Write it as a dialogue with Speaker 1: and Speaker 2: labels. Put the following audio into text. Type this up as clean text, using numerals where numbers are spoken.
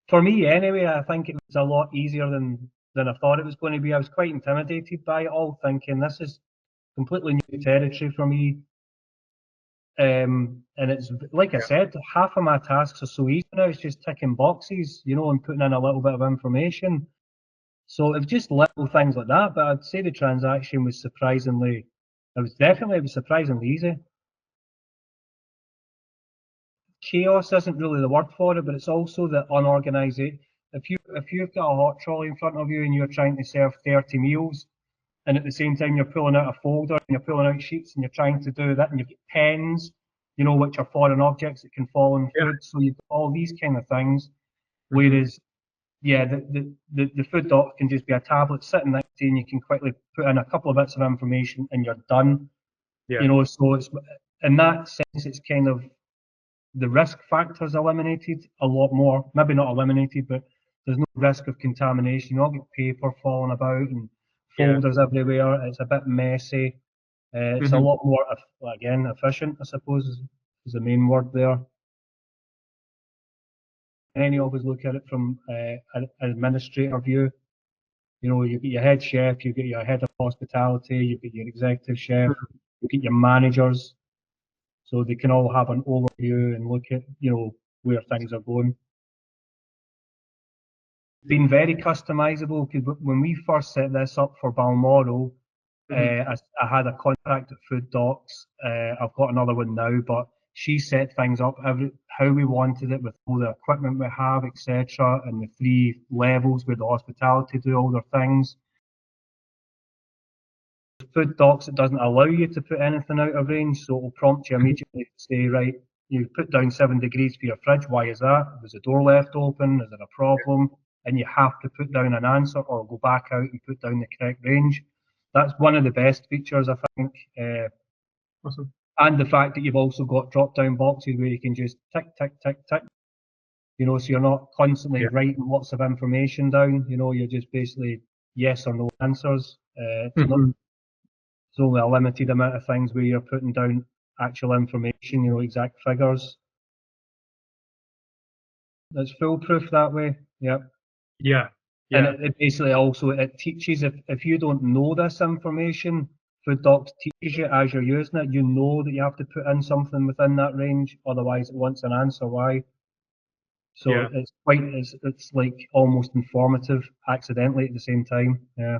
Speaker 1: For me anyway, I think it was a lot easier than I thought it was going to be. I was quite intimidated by it all, thinking this is completely new territory for me. And it's like I said, half of my tasks are so easy now. It's just ticking boxes, and putting in a little bit of information. So it was just little things like that. But I'd say the transaction was surprisingly, it was surprisingly easy. Chaos isn't really the word for it, but it's also the unorganized. If you've got a hot trolley in front of you and you're trying to serve 30 meals, and at the same time you're pulling out a folder and you're pulling out sheets and you're trying to do that, and you've got pens, which are foreign objects that can fall in food. So you've got all these kind of things. Whereas, yeah, the food doc can just be a tablet sitting next to you, and you can quickly put in a couple of bits of information and you're done. So it's in that sense, it's kind of the risk factor's eliminated a lot more. Maybe not eliminated, but there's no risk of contamination. You don't get paper falling about and folders everywhere. It's a bit messy. It's a lot more, again, efficient, I suppose, is the main word there. And you always look at it from an administrator view. You've got your head chef, you've got your head of hospitality, you've got your executive chef, you've got your managers. So they can all have an overview and look at, where things are going. Been very customizable, because when we first set this up for Balmoral, I had a contract at FoodDocs. I've got another one now, but she set things up how we wanted it, with all the equipment we have, etc., and the 3 levels where the hospitality do all their things. FoodDocs, it doesn't allow you to put anything out of range, so it will prompt you immediately to say, right, you put down 7 degrees for your fridge. Why is that? Was the door left open? Is there a problem? And you have to put down an answer or go back out and put down the correct range. That's one of the best features, I think.
Speaker 2: Awesome.
Speaker 1: And the fact that you've also got drop-down boxes where you can just tick, tick, tick, tick. So you're not constantly writing lots of information down. You're just basically yes or no answers. It's only a limited amount of things where you're putting down actual information, exact figures. It's foolproof that way. Yep.
Speaker 2: Yeah.
Speaker 1: And it basically also, it teaches, if you don't know this information, FoodDocs teaches you as you're using it, that you have to put in something within that range, otherwise it wants an answer why. So it's like almost informative accidentally at the same time. Yeah.